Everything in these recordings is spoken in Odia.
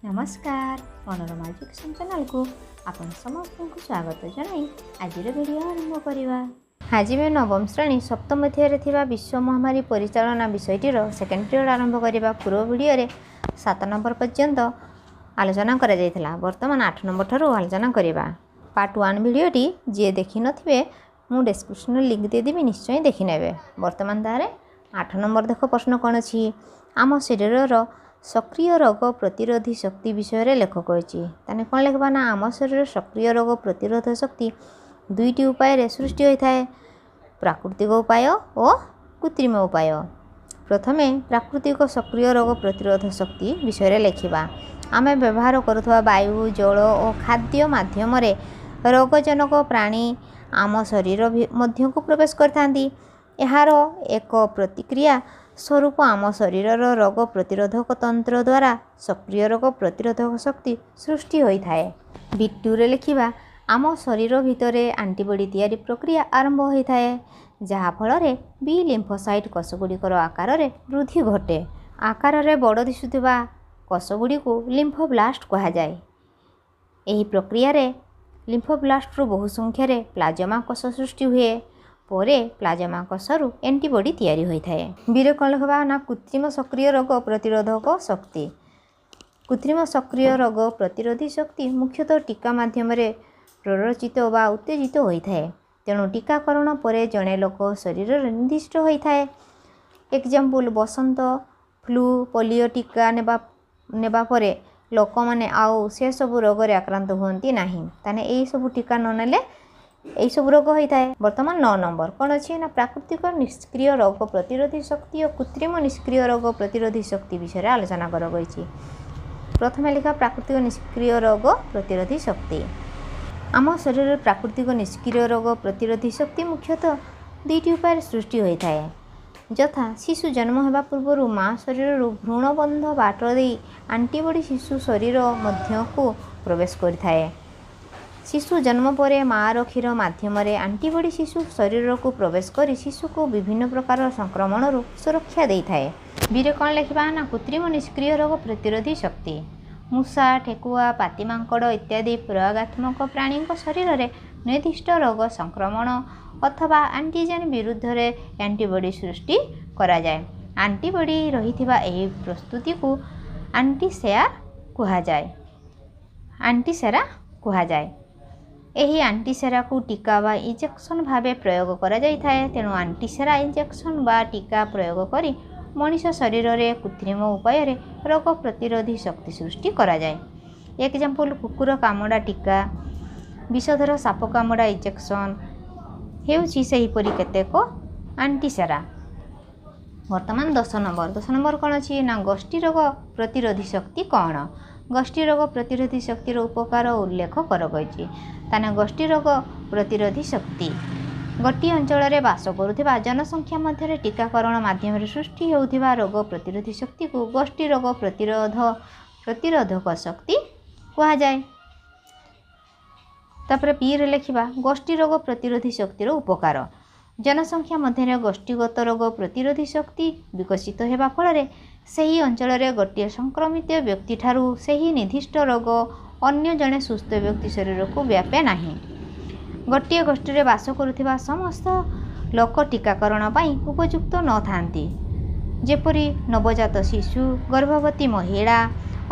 नमस्कार मनोरमा एजुकेशन चैनल को आपण समस्त को स्वागत जनाई आज वीडियो आरंभ करवा। आज मैं नवम श्रेणी सप्तम अध्याय थिबा विश्व महामारी परिचालना विषयटीर सेकेंड पीरियड आरंभ करने पूर्व वीडियो रे 7 नंबर पर्यंत आलोचना करा जायथिला। वर्तमान 8 नंबर ठारू आलोचना करवा। पार्ट 1 वीडियोटी जे देखि नथिबे मु डिस्क्रिप्शन लिंक दे देबी, निश्चय देखि नेबे। वर्तमान दारे 8 नंबर देख प्रश्न कोन अछि। आम शरीर सक्रिय रोग प्रतिरोधी शक्ति विषय लेखक होइछि। ताने कोन लिखबा ना आम शरीर सक्रिय रोग प्रतिरोध शक्ति दुईटी उपाय रे सृष्टि होता है, प्राकृतिक उपाय और कृत्रिम उपाय। प्रथमे प्राकृतिक सक्रिय रोग प्रतिरोध शक्ति विषय लेखिबा। आमे व्यवहार करुवा वायु जल और खाद्य माध्यम रे रोगजनक प्राणी आम शरीर मध्य को प्रवेश करथांती। एहार एक प्रतिक्रिया स्वरूप आम शरीर रोग प्रतिरोधक तंत्र द्वारा सक्रिय रोग प्रतिरोधक शक्ति सृष्टि होता है। बिट्टूरे लिखिबा आम शरीर भितर एंटीबॉडी तैयारी प्रक्रिया आरंभ होता है, जहाँ फल बी लिम्फोसाइट कोषगुड़िकर आकार रे वृद्धि घटे। आकार रे बड़ दिशुथिबा कोषगुड़ी को लिम्फोब्लास्ट कहा जाए। एही प्रक्रिया रे लिम्फोब्लास्ट रु बहु संख्या रे प्लाज्मा कोष सृष्टि हुए। परे प्लाज्मा कोषरु एंटीबॉडी तैयारी होता है। बीरे कौन लिखबा ना कृत्रिम सक्रिय रोग प्रतिरोधक शक्ति। कृत्रिम सक्रिय रोग प्रतिरोधी शक्ति मुख्यतः टीका माध्यम रे प्ररोचित वा उत्तेजित होता है। तेणु टीकाकरण पर जड़े लोक शरीर निर्दिष्ट होता है। एग्जाम्पल बसंत फ्लू पोलियो टीका नेबा परे लोक माने आउ से सब रोग रे आक्रांत हुंती नाही। ताने एई सब टीका न नेले यही सब रोग होता है। वर्तमान 9 नंबर कौन अच्छी ना प्राकृतिक निष्क्रिय रोग प्रतिरोधी शक्ति और कृत्रिम निष्क्रिय रोग प्रतिरोधी शक्ति विषय आलोचना कर। प्रथम लिखा प्राकृतिक निष्क्रिय रोग प्रतिरोधी शक्ति। आम शरीर प्राकृतिक निष्क्रिय रोग प्रतिरोधी शक्ति मुख्यतः दुईटी उपाय सृष्टि होता है, यथा शिशु जन्म होगा पूर्व माँ शरीर भ्रूणबंध बाट दे एंटीबॉडी शिशु शरीर मध्य को प्रवेश करता है। शिशु जन्म पर माँ क्षीर माध्यम एंटीबॉडी शिशु शरीर को प्रवेश कर शिशु को विभिन्न प्रकार संक्रमण सुरक्षा देता है। बीरे कौन लिखा ना कृत्रिम निष्क्रिय रोग प्रतिरोधी शक्ति। मूषा ठेकुआ पातिमांकड़ इत्यादि प्रयोगात्मक प्राणी शरीर में निर्दिष्ट रोग संक्रमण अथवा एंटीजेन विरुद्ध रे एंटीबॉडी सृष्टि करा जाए। एंटीबॉडी रही एही प्रस्तुति को एंटीसेरा कहा जाए। एही एंटीसेरा को टीका वा इंजेक्शन भावे प्रयोग करा जाय थाए। तेणु एंटीसेरा इंजेक्शन वा टीका प्रयोग करी मनुष्य शरीर रे कृत्रिम उपाय रे रोग प्रतिरोधी शक्ति सृष्टि करा जाए। एग्जाम्पल कुकुर कामुड़ा टीका, विषधर साप कामुड़ा इंजेक्शन हेउछि सेहीपरि केतेक एंटीसेरा। वर्तमान 10 नंबर कौन अच्छी ना गोष्ठी रोग प्रतिरोधी शक्ति कौन। गोष्ठी रोग प्रतिरोधी शक्तिर उपकार उल्लेख कर। ताने गोष्ठी रोग प्रतिरोधी शक्ति गोटी अंचल में बास करुवा जनसंख्या मध्य टीकाकरण माध्यम सृष्टि होउथिबा रोग प्रतिरोधी शक्ति को गोष्ठी रोग प्रतिरोधक शक्ति कहा जाए। तापर पी रे लिखिबा गोष्ठी रोग प्रतिरोधी शक्तिर उपकार। जनसंख्या मध्य गोष्ठीगत रोग प्रतिरोधी शक्ति विकसित होगा फल सही अंचल में गोटे संक्रमित व्यक्ति ठारू सही निर्दिष्ट रोग अन्य जड़े सुस्थ व्यक्ति शरीर को व्यापे नहीं। गोटे गोष्ठी में बास करुवा समस्त लोक टीकाकरण पाई उपयुक्त न थांती, जेपरि नवजात शिशु, गर्भवती महिला,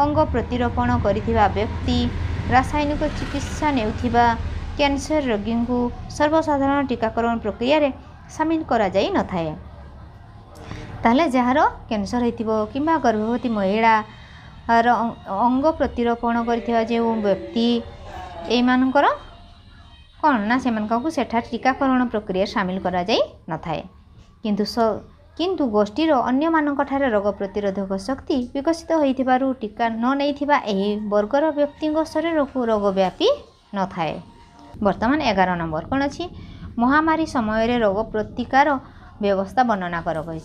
अंग प्रतिरोपण करिथिबा व्यक्ति, रासायनिक चिकित्सा नेउथिबा कैंसर रोगी को सर्वसाधारण टीकाकरण प्रक्रिया रे शामिल करा जाई न थाए। ताले जहार कैंसर होइथिबो किंबा गर्भवती महिला अंग प्रतिरोपण करथिबा जो व्यक्ति एई मानकर कौन ना से सेठा टीकाकरण प्रक्रिया शामिल करा जाई न थाए। किंतु गोष्ठीर अन्य मानक ठारे रोग प्रतिरोधक शक्ति विकसित होइथिबारु टीका न नैथिबा एही वर्गर व्यक्ति शरीर को रोग व्यापी न थाए। वर्तमान 11 नंबर कौन अच्छी महामारी समय रोग प्रतिकार व्यवस्था वर्णना कर।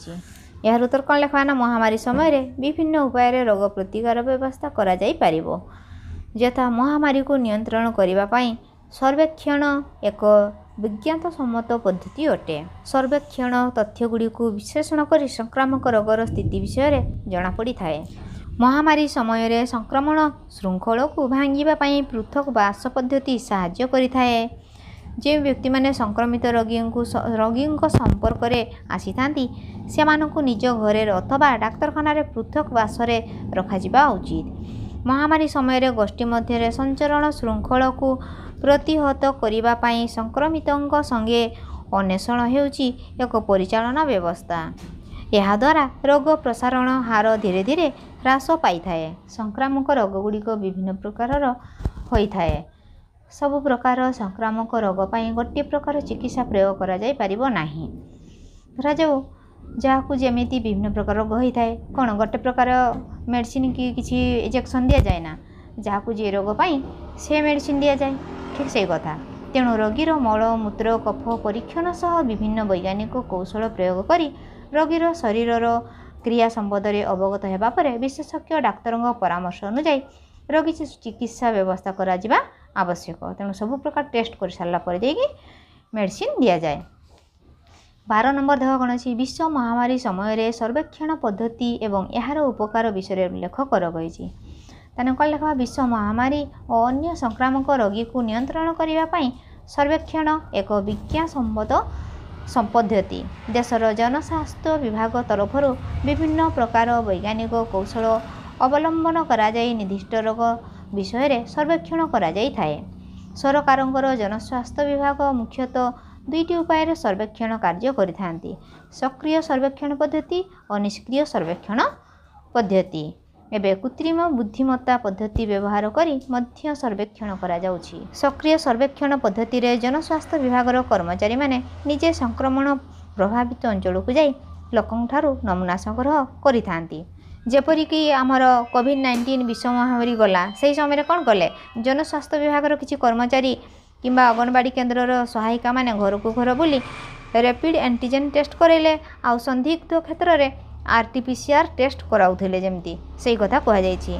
यार उत्तर कौन लिखा ना महामारी समय विभिन्न उपाय रोग प्रतिकार व्यवस्था करा जाई पारिबो, यथा महामारी को नियंत्रण करने पाई सर्वेक्षण एक विज्ञात सम्मत पद्धति अटे। सर्वेक्षण तथ्यगुड़ी को विश्लेषण कर संक्रामक रोगर स्थिति विषय जना पड़ी थाए। ମହାମାରୀ ସମୟରେ ସଂକ୍ରମଣ ଶୃଙ୍ଖଳକୁ ଭାଙ୍ଗିବା ପାଇଁ ପୃଥକ ବାସ ପଦ୍ଧତି ସାହାଯ୍ୟ କରିଥାଏ। ଯେଉଁ ବ୍ୟକ୍ତିମାନେ ସଂକ୍ରମିତ ରୋଗୀଙ୍କ ସମ୍ପର୍କରେ ଆସିଥାନ୍ତି ସେମାନଙ୍କୁ ନିଜ ଘରେ ଅଥବା ଡାକ୍ତରଖାନାରେ ପୃଥକ ବାସରେ ରଖାଯିବା ଉଚିତ। ମହାମାରୀ ସମୟରେ ଗୋଷ୍ଠୀ ମଧ୍ୟରେ ସଞ୍ଚରଣ ଶୃଙ୍ଖଳକୁ ପ୍ରତିହତ କରିବା ପାଇଁ ସଂକ୍ରମିତଙ୍କ ସଙ୍ଗେ ଅନ୍ୱେଷଣ ହେଉଛି ଏକ ପରିଚାଳନା ବ୍ୟବସ୍ଥା। ଏହାଦ୍ୱାରା ରୋଗ ପ୍ରସାରଣ ହାର ଧୀରେ ଧୀରେ ହ୍ରାସ ପାଇଥାଏ। ସଂକ୍ରାମକ ରୋଗଗୁଡ଼ିକ ବିଭିନ୍ନ ପ୍ରକାରର ହୋଇଥାଏ। ସବୁ ପ୍ରକାର ସଂକ୍ରାମକ ରୋଗ ପାଇଁ ଗୋଟିଏ ପ୍ରକାର ଚିକିତ୍ସା ପ୍ରୟୋଗ କରାଯାଇପାରିବ ନାହିଁ। ଧରାଯାଉ ଯାହାକୁ ଯେମିତି ବିଭିନ୍ନ ପ୍ରକାର ରୋଗ ହୋଇଥାଏ, କ'ଣ ଗୋଟେ ପ୍ରକାର ମେଡ଼ିସିନ କି କିଛି ଇଞ୍ଜେକ୍ସନ୍ ଦିଆଯାଏ ନା, ଯାହାକୁ ଯେ ରୋଗ ପାଇଁ ସେ ମେଡ଼ିସିନ ଦିଆଯାଏ, ଠିକ୍ ସେଇ କଥା। ତେଣୁ ରୋଗୀର ମଳ ମୂତ୍ର କଫ ପରୀକ୍ଷଣ ସହ ବିଭିନ୍ନ ବୈଜ୍ଞାନିକ କୌଶଳ ପ୍ରୟୋଗ କରି ରୋଗୀର ଶରୀରର କ୍ରିୟା ସମ୍ବନ୍ଧରେ ଅବଗତ ହେବା ପରେ ବିଶେଷଜ୍ଞ ଡାକ୍ତରଙ୍କ ପରାମର୍ଶ ଅନୁଯାୟୀ ରୋଗୀ ଚିକିତ୍ସା ବ୍ୟବସ୍ଥା କରାଯିବା ଆବଶ୍ୟକ। ତେଣୁ ସବୁ ପ୍ରକାର ଟେଷ୍ଟ କରିସାରିଲା ପରେ ଦେଇକି ମେଡ଼ିସିନ ଦିଆଯାଏ। 12 ନମ୍ବର ଦେହ କ'ଣ ଅଛି? ବିଶ୍ୱ ମହାମାରୀ ସମୟରେ ସର୍ବେକ୍ଷଣ ପଦ୍ଧତି ଏବଂ ଏହାର ଉପକାର ବିଷୟରେ ଉଲ୍ଲେଖ କରାଯାଇଛି। ତେଣୁ କ'ଣ ଲେଖା? ବିଶ୍ୱ ମହାମାରୀ ଓ ଅନ୍ୟ ସଂକ୍ରାମକ ରୋଗୀକୁ ନିୟନ୍ତ୍ରଣ କରିବା ପାଇଁ ସର୍ବେକ୍ଷଣ ଏକ ବିଜ୍ଞାନସମ୍ମତ ପଦ୍ଧତି। ଦେଶର ଜନସ୍ୱାସ୍ଥ୍ୟ ବିଭାଗ ତରଫରୁ ବିଭିନ୍ନ ପ୍ରକାର ବୈଜ୍ଞାନିକ କୌଶଳ ଅବଲମ୍ବନ କରାଯାଇ ନିର୍ଦ୍ଦିଷ୍ଟ ରୋଗ ବିଷୟରେ ସର୍ବେକ୍ଷଣ କରାଯାଇଥାଏ। ସରକାରଙ୍କର ଜନସ୍ୱାସ୍ଥ୍ୟ ବିଭାଗ ମୁଖ୍ୟତଃ ଦୁଇଟି ଉପାୟରେ ସର୍ବେକ୍ଷଣ କାର୍ଯ୍ୟ କରିଥାନ୍ତି: ସକ୍ରିୟ ସର୍ବେକ୍ଷଣ ପଦ୍ଧତି ଓ ନିଷ୍କ୍ରିୟ ସର୍ବେକ୍ଷଣ ପଦ୍ଧତି। ଏବେ କୃତ୍ରିମ ବୁଦ୍ଧିମତ୍ତା ପଦ୍ଧତି ବ୍ୟବହାର କରି ମଧ୍ୟ ସର୍ବେକ୍ଷଣ କରାଯାଉଛି। ସକ୍ରିୟ ସର୍ବେକ୍ଷଣ ପଦ୍ଧତିରେ ଜନସ୍ୱାସ୍ଥ୍ୟ ବିଭାଗର କର୍ମଚାରୀମାନେ ନିଜେ ସଂକ୍ରମଣ ପ୍ରଭାବିତ ଅଞ୍ଚଳକୁ ଯାଇ ଲୋକଙ୍କଠାରୁ ନମୁନା ସଂଗ୍ରହ କରିଥାନ୍ତି। ଯେପରିକି ଆମର କୋଭିଡ୍-19 ବିଶ୍ୱ ମହାମାରୀ ଗଲା, ସେହି ସମୟରେ କ'ଣ କଲେ? ଜନସ୍ୱାସ୍ଥ୍ୟ ବିଭାଗର କିଛି କର୍ମଚାରୀ କିମ୍ବା ଅଙ୍ଗନବାଡ଼ି କେନ୍ଦ୍ରର ସହାୟିକାମାନେ ଘରକୁ ଘର ବୁଲି ରେପିଡ୍ ଆଣ୍ଟିଜେନ୍ ଟେଷ୍ଟ କରାଇଲେ, ଆଉ ସନ୍ଦିଗ୍ଧ କ୍ଷେତ୍ରରେ RT-PCR ଟେଷ୍ଟ କରାଉଥିଲେ, ଯେମିତି ସେଇ କଥା କୁହାଯାଇଛି।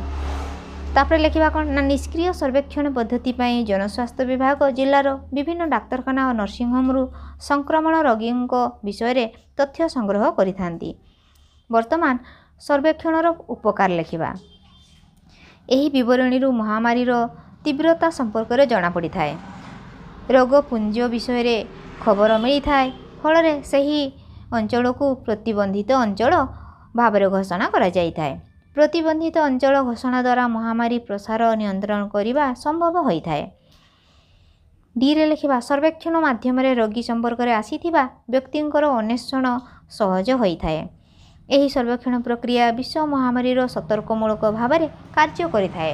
ତାପରେ ଲେଖିବା କ'ଣ ନା, ନିଷ୍କ୍ରିୟ ସର୍ବେକ୍ଷଣ ପଦ୍ଧତି ପାଇଁ ଜନସ୍ୱାସ୍ଥ୍ୟ ବିଭାଗ ଜିଲ୍ଲାର ବିଭିନ୍ନ ଡାକ୍ତରଖାନା ଓ ନର୍ସିଂହୋମରୁ ସଂକ୍ରମଣ ରୋଗୀଙ୍କ ବିଷୟରେ ତଥ୍ୟ ସଂଗ୍ରହ କରିଥାନ୍ତି। ବର୍ତ୍ତମାନ ସର୍ବେକ୍ଷଣର ଉପକାର ଲେଖିବା। ଏହି ବିବରଣୀରୁ ମହାମାରୀର ତୀବ୍ରତା ସମ୍ପର୍କରେ ଜଣାପଡ଼ିଥାଏ। ରୋଗପୁଞ୍ଜ ବିଷୟରେ ଖବର ମିଳିଥାଏ, ଫଳରେ ସେହି ଅଞ୍ଚଳକୁ ପ୍ରତିବନ୍ଧିତ ଅଞ୍ଚଳ ଭାବରେ ଘୋଷଣା କରାଯାଇଥାଏ। ପ୍ରତିବନ୍ଧିତ ଅଞ୍ଚଳ ଘୋଷଣା ଦ୍ୱାରା ମହାମାରୀ ପ୍ରସାର ନିୟନ୍ତ୍ରଣ କରିବା ସମ୍ଭବ ହୋଇଥାଏ। ଡିରେ ଲେଖିବା, ସର୍ବେକ୍ଷଣ ମାଧ୍ୟମରେ ରୋଗୀ ସମ୍ପର୍କରେ ଆସିଥିବା ବ୍ୟକ୍ତିଙ୍କର ଅନ୍ୱେଷଣ ସହଜ ହୋଇଥାଏ। ଏହି ସର୍ବେକ୍ଷଣ ପ୍ରକ୍ରିୟା ବିଶ୍ୱ ମହାମାରୀର ସତର୍କମୂଳକ ଭାବରେ କାର୍ଯ୍ୟ କରିଥାଏ।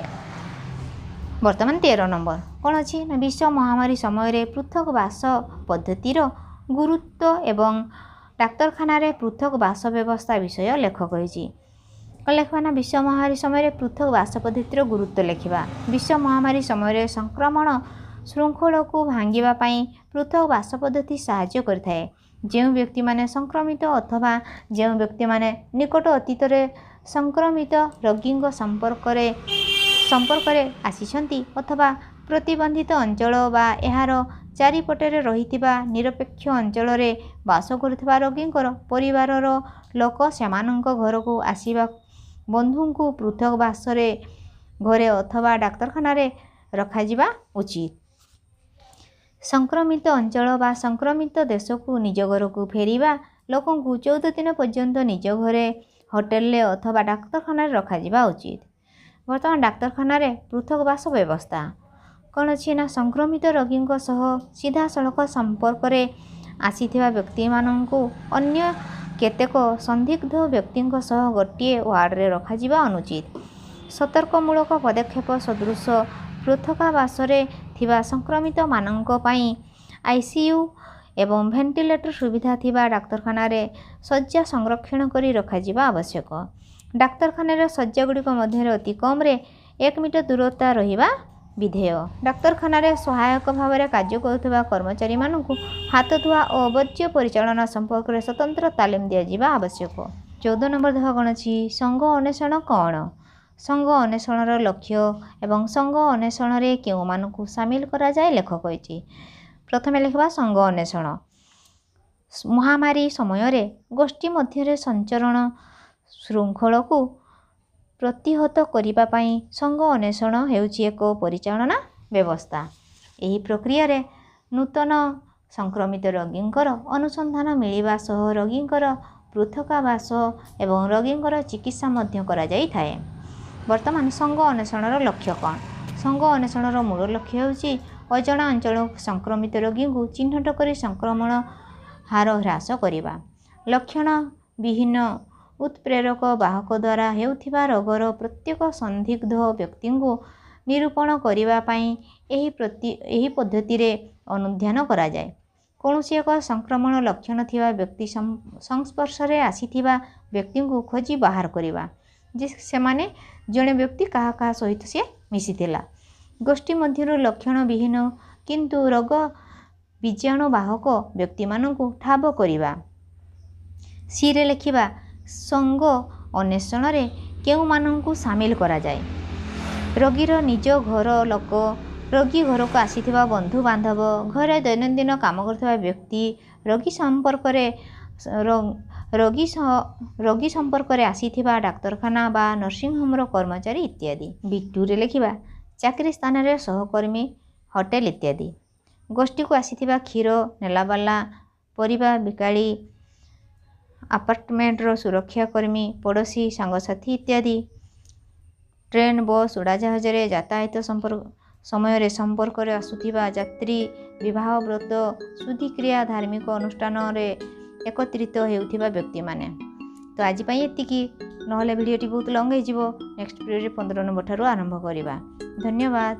ବର୍ତ୍ତମାନ 13 ନମ୍ବର କ'ଣ ଅଛି ନା, ବିଶ୍ୱ ମହାମାରୀ ସମୟରେ ପୃଥକ ବାସ ପଦ୍ଧତିର ଗୁରୁତ୍ୱ ଏବଂ ଡାକ୍ତରଖାନାରେ ପୃଥକ ବାସ ବ୍ୟବସ୍ଥା ବିଷୟ ଲେଖ କହିଛି। କ'ଣ ଲେଖିବା ନା, ବିଶ୍ୱ ମହାମାରୀ ସମୟରେ ପୃଥକ ବାସ ପଦ୍ଧତିର ଗୁରୁତ୍ୱ ଲେଖିବା। ବିଶ୍ୱ ମହାମାରୀ ସମୟରେ ସଂକ୍ରମଣ ଶୃଙ୍ଖଳକୁ ଭାଙ୍ଗିବା ପାଇଁ ପୃଥକ ବାସ ପଦ୍ଧତି ସାହାଯ୍ୟ କରିଥାଏ। ଯେଉଁ ବ୍ୟକ୍ତିମାନେ ସଂକ୍ରମିତ ଅଥବା ଯେଉଁ ବ୍ୟକ୍ତିମାନେ ନିକଟ ଅତୀତରେ ସଂକ୍ରମିତ ରୋଗୀଙ୍କ ସମ୍ପର୍କରେ ଆସିଛନ୍ତି ଅଥବା ପ୍ରତିବନ୍ଧିତ ଅଞ୍ଚଳ ବା ଏହାର ଚାରିପଟରେ ରହିଥିବା ନିରପେକ୍ଷ ଅଞ୍ଚଳରେ ବାସ କରୁଥିବା ରୋଗୀଙ୍କର ପରିବାରର ଲୋକ ସେମାନଙ୍କ ଘରକୁ ଆସିବା ବନ୍ଧୁଙ୍କୁ ପୃଥକ ବାସରେ ଘରେ ଅଥବା ଡାକ୍ତରଖାନାରେ ରଖାଯିବା ଉଚିତ। ସଂକ୍ରମିତ ଅଞ୍ଚଳ ବା ସଂକ୍ରମିତ ଦେଶକୁ ନିଜ ଘରକୁ ଫେରିବା ଲୋକଙ୍କୁ 14 ଦିନ ପର୍ଯ୍ୟନ୍ତ ନିଜ ଘରେ, ହୋଟେଲରେ ଅଥବା ଡାକ୍ତରଖାନାରେ ରଖାଯିବା ଉଚିତ। ବର୍ତ୍ତମାନ ଡାକ୍ତରଖାନାରେ ପୃଥକ ବାସ ବ୍ୟବସ୍ଥା କ'ଣ ଅଛି ନା, ସଂକ୍ରମିତ ରୋଗୀଙ୍କ ସହ ସିଧାସଳଖ ସମ୍ପର୍କରେ ଆସିଥିବା ବ୍ୟକ୍ତିମାନଙ୍କୁ ଅନ୍ୟ କେତେକ ସନ୍ଦିଗ୍ଧ ବ୍ୟକ୍ତିଙ୍କ ସହ ଗୋଟିଏ ୱାର୍ଡରେ ରଖାଯିବା ଅନୁଚିତ। ସତର୍କମୂଳକ ପଦକ୍ଷେପ ସଦୃଶ ପୃଥକାବାସରେ ଥିବା ସଂକ୍ରମିତମାନଙ୍କ ପାଇଁ ICU ଏବଂ ଭେଣ୍ଟିଲେଟର ସୁବିଧା ଥିବା ଡାକ୍ତରଖାନାରେ ଶଯ୍ୟା ସଂରକ୍ଷଣ କରି ରଖାଯିବା ଆବଶ୍ୟକ। ଡାକ୍ତରଖାନାର ଶଯ୍ୟାଗୁଡ଼ିକ ମଧ୍ୟରେ ଅତି କମ୍ରେ 1 ମିଟର ଦୂରତା ରହିବା ବିଧେୟ। ଡାକ୍ତରଖାନାରେ ସହାୟକ ଭାବରେ କାର୍ଯ୍ୟ କରୁଥିବା କର୍ମଚାରୀମାନଙ୍କୁ ହାତ ଧୁଆ ଓ ବର୍ଜ୍ୟ ପରିଚାଳନା ସମ୍ପର୍କରେ ସ୍ୱତନ୍ତ୍ର ତାଲିମ ଦିଆଯିବା ଆବଶ୍ୟକ। 14 ନମ୍ବର ଦେହ କ'ଣ ଅଛି? ସଙ୍ଘ ଅନ୍ୱେଷଣ କ'ଣ? ସଙ୍ଘ ଅନ୍ୱେଷଣର ଲକ୍ଷ୍ୟ ଏବଂ ସଙ୍ଘ ଅନ୍ୱେଷଣରେ କେଉଁମାନଙ୍କୁ ସାମିଲ କରାଯାଏ ଲେଖ କହିଛି। ପ୍ରଥମେ ଲେଖିବା ସଙ୍ଘ ଅନ୍ୱେଷଣ। ମହାମାରୀ ସମୟରେ ଗୋଷ୍ଠୀ ମଧ୍ୟରେ ସଞ୍ଚରଣ ଶୃଙ୍ଖଳକୁ ପ୍ରତିହତ କରିବା ପାଇଁ ସଙ୍ଗ ଅନ୍ୱେଷଣ ହେଉଛି ଏକ ପରିଚାଳନା ବ୍ୟବସ୍ଥା। ଏହି ପ୍ରକ୍ରିୟାରେ ନୂତନ ସଂକ୍ରମିତ ରୋଗୀଙ୍କର ଅନୁସନ୍ଧାନ ମିଳିବା ସହ ରୋଗୀଙ୍କର ପୃଥକାବାସ ଏବଂ ରୋଗୀଙ୍କର ଚିକିତ୍ସା ମଧ୍ୟ କରାଯାଇଥାଏ। ବର୍ତ୍ତମାନ ସଙ୍ଗ ଅନ୍ୱେଷଣର ଲକ୍ଷ୍ୟ କ'ଣ? ସଙ୍ଗ ଅନ୍ୱେଷଣର ମୂଳ ଲକ୍ଷ୍ୟ ହେଉଛି ଅଜଣା ଅଞ୍ଚଳ ସଂକ୍ରମିତ ରୋଗୀଙ୍କୁ ଚିହ୍ନଟ କରି ସଂକ୍ରମଣ ହାର ହ୍ରାସ କରିବା। ଲକ୍ଷଣ ବିହୀନ ଉତ୍ପ୍ରେରକ ବାହକ ଦ୍ୱାରା ହେଉଥିବା ରୋଗର ପ୍ରତ୍ୟେକ ସନ୍ଦିଗ୍ଧ ବ୍ୟକ୍ତିଙ୍କୁ ନିରୂପଣ କରିବା ପାଇଁ ଏହି ପଦ୍ଧତିରେ ଅନୁଧ୍ୟାନ କରାଯାଏ। କୌଣସି ଏକ ସଂକ୍ରମଣ ଲକ୍ଷଣ ଥିବା ବ୍ୟକ୍ତି ସଂସ୍ପର୍ଶରେ ଆସିଥିବା ବ୍ୟକ୍ତିଙ୍କୁ ଖୋଜି ବାହାର କରିବା ଯେ ସେମାନେ ଜଣେ ବ୍ୟକ୍ତି କାହା କାହା ସହିତ ସେ ମିଶିଥିଲା। ଗୋଷ୍ଠୀ ମଧ୍ୟରୁ ଲକ୍ଷଣ ବିହୀନ କିନ୍ତୁ ରୋଗ ବୀଜାଣୁ ବାହକ ବ୍ୟକ୍ତିମାନଙ୍କୁ ଠାବ କରିବା। ସିରେ ଲେଖିବା ସଙ୍ଗ ଅନ୍ୱେଷଣରେ କେଉଁମାନଙ୍କୁ ସାମିଲ କରାଯାଏ? ରୋଗୀର ନିଜ ଘର ଲୋକ, ରୋଗୀ ଘରକୁ ଆସିଥିବା ବନ୍ଧୁବାନ୍ଧବ, ଘରେ ଦୈନନ୍ଦିନ କାମ କରୁଥିବା ବ୍ୟକ୍ତି, ରୋଗୀ ସମ୍ପର୍କରେ ଆସିଥିବା ଡାକ୍ତରଖାନା ବା ନର୍ସିଂହୋମର କର୍ମଚାରୀ ଇତ୍ୟାଦି। B2ରେ ଲେଖିବା ଚାକିରି ସ୍ଥାନରେ ସହକର୍ମୀ, ହୋଟେଲ ଇତ୍ୟାଦି। ଗୋଷ୍ଠୀକୁ ଆସିଥିବା କ୍ଷୀର ନେଲାବାଲା, ପରିବା ବିକାଳି, ଆପାର୍ଟମେଣ୍ଟର ସୁରକ୍ଷା କର୍ମୀ, ପଡ଼ୋଶୀ, ସାଙ୍ଗସାଥୀ ଇତ୍ୟାଦି। ଟ୍ରେନ୍, ବସ୍, ଉଡ଼ାଜାହାଜରେ ଯାତାୟାତ ସମୟରେ ସମ୍ପର୍କରେ ଆସୁଥିବା ଯାତ୍ରୀ, ବିବାହ, ବ୍ରତ, ଶୁଦ୍ଧିକ୍ରିୟା, ଧାର୍ମିକ ଅନୁଷ୍ଠାନରେ ଏକତ୍ରିତ ହେଉଥିବା ବ୍ୟକ୍ତିମାନେ। ତ ଆଜି ପାଇଁ ଏତିକି, ନହେଲେ ଭିଡ଼ିଓଟି ବହୁତ ଲଙ୍ଗ ହେଇଯିବ। ନେକ୍ସଟ ଭିଡ଼ିଓରେ 15 ନମ୍ବର ଠାରୁ ଆରମ୍ଭ କରିବା। ଧନ୍ୟବାଦ।